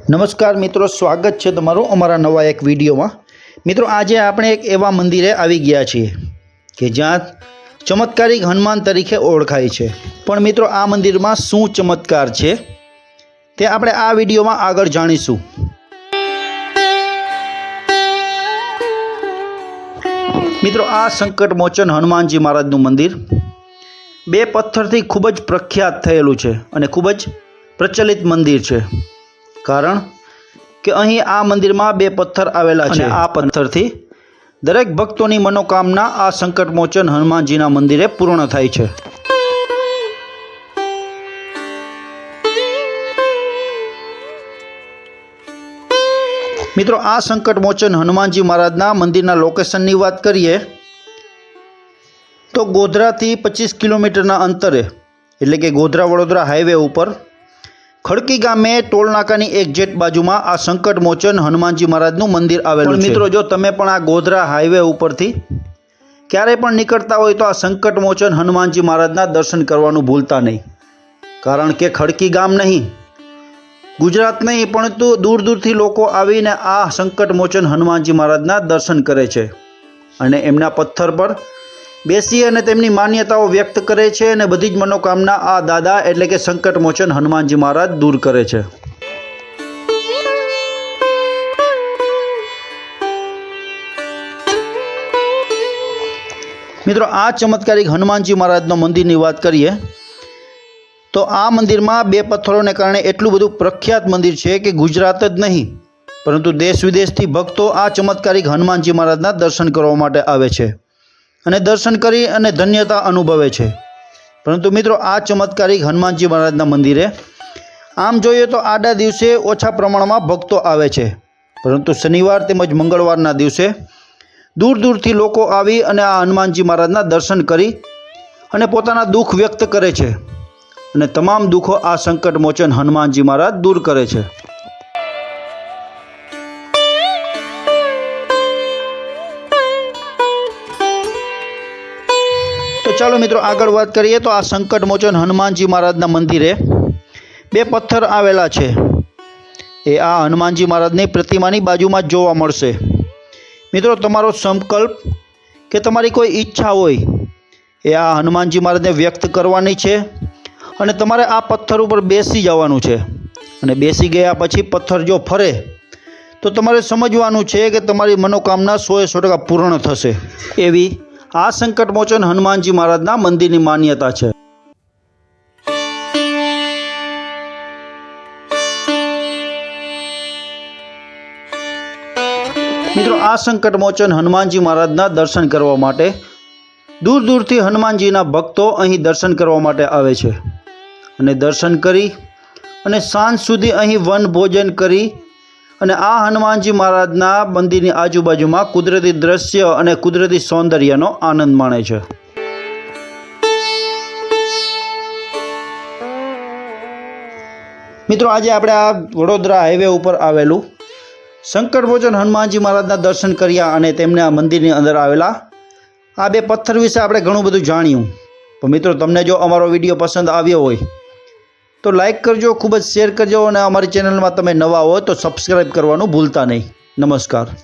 नमस्कार मित्रों, स्वागत है तमारू अमरा नवा एक विडियो में। मित्रों, आज आपणे एक एवा मंदिरे आवी गया छीए कि ज्यां चमत्कारिक हनुमान तरीके ओळखाय छे। पण मित्रों, आ मंदिर में शुं चमत्कार छे ते आपणे आ विडियो में आगळ जाणीशुं। मित्रों, आ संकटमोचन हनुमानजी महाराजनुं मंदिर बे पत्थरथी खूब ज प्रख्यात थयेलुं छे अने खूब ज प्रचलित मंदिर छे। कारण कि अहीं आ मंदिर में बे पत्थर आवेला छे। आ पत्थरथी दरेक भक्तोनी मनोकामना आ संकटमोचन हनुमानजीना मंदिरे पूर्ण थाय छे। मित्रों, आ संकटमोचन हनुमानजी महाराजना मंदिरना लोकेशननी वात करीए तो गोधरा थी 25 किलोमीटरना अंतरे एटले के गोधरा वडोदरा हाईवे उपर खड़की गामे टोल नाकानी एक्जेक्ट बाजू में आ संकटमोचन हनुमानजी महाराजनुं मंदिर आवेलुं छे। मित्रों, जो तमे पण आ गोधरा हाईवे उपरथी क्यारे पण निकळता होय तो आ संकटमोचन हनुमानजी महाराजना दर्शन करवानुं भूलता नहीं। कारण के खड़की गाम नहीं, गुजरात नहीं, परंतु दूर दूरथी लोको आवीने आ संकटमोचन हनुमानजी महाराजना दर्शन करे छे अने एमना पत्थर पर बेसी अने तेमनी मान्यताओं व्यक्त करे छे अने बधी ज मनोकामना आ दादा एटले के संकटमोचन हनुमानजी महाराज दूर करे छे। मित्रों, आ चमत्कारिक हनुमानजी महाराजनो मंदिरनी वात करीए तो आ मंदिर में बे पत्थरों कारण एटलुं बधुं प्रख्यात मंदिर है कि गुजरात ज नहीं परंतु देश विदेश थी भक्तो आ चमत्कारिक हनुमानजी महाराजना दर्शन करवा माटे आवे छे अने दर्शन करी अने धन्यता अनुभवे छे। परंतु मित्रों, आ चमत्कारिक हनुमानजी महाराजना मंदिरे आम जोईए तो आडा दिवसे ओछा प्रमाण में भक्तो आवे छे, परंतु शनिवार तेमज मंगळवारना दिवसे दूर दूरथी लोको आवी अने आ हनुमानजी महाराजना दर्शन करी अने पोताना दुख व्यक्त करे छे अने तमाम दुखो आ संकटमोचन हनुमानजी महाराज दूर करे छे। तो चलो मित्रों, आगळ वात करीए तो आ संकटमोचन हनुमानजी महाराजना मंदिरे बे पत्थर आवेला छे ए आ हनुमानजी महाराजनी प्रतिमानी बाजुमां ज जोवा मळशे। मित्रों, तमारो संकल्प के तमारी कोई इच्छा होय ए आ हनुमानजी महाराजने व्यक्त करवानी छे अने तमारे आ पत्थर पर बेसी जवानुं छे अने बेसी गया पछी पत्थर जो फरे तो तमारे समजवानुं छे कि तमारी मनोकामना 100% पूर्ण थशे। एवी आ संकटमोचन हनुमानजी महाराजना मंदिरनी मान्यता है। मित्रों, आ संकटमोचन हनुमानजी महाराजना दर्शन करवा माटे दूर दूरथी हनुमानजीना भक्तो अहीं दर्शन करवा माटे आवे छे अने दर्शन करी अने सांज सुधी अहीं वन भोजन करी अने आ हनुमानजी महाराजना मंदिरनी आजुबाजुमां कुदरती दृश्य अने कुदरती सौंदर्यनो आनंद माणे छे। मित्रों, आज आपणे आ वडोदरा हाईवे उपर आवेलुं संकटमोचन हनुमानजी महाराजना दर्शन कर्या अने तेमना मंदिरनी अंदर आवेला आ बे पत्थर विषे आपणे घणुं बधुं जाण्युं। तो मित्रों, तमने जो अमारो विडियो पसंद आव्यो होय तो लाइक करजो, खूब ज शेर करजो और अमारी चेनल में तमे नवा हो तो सब्सक्राइब करवानुं भूलता नहीं। नमस्कार।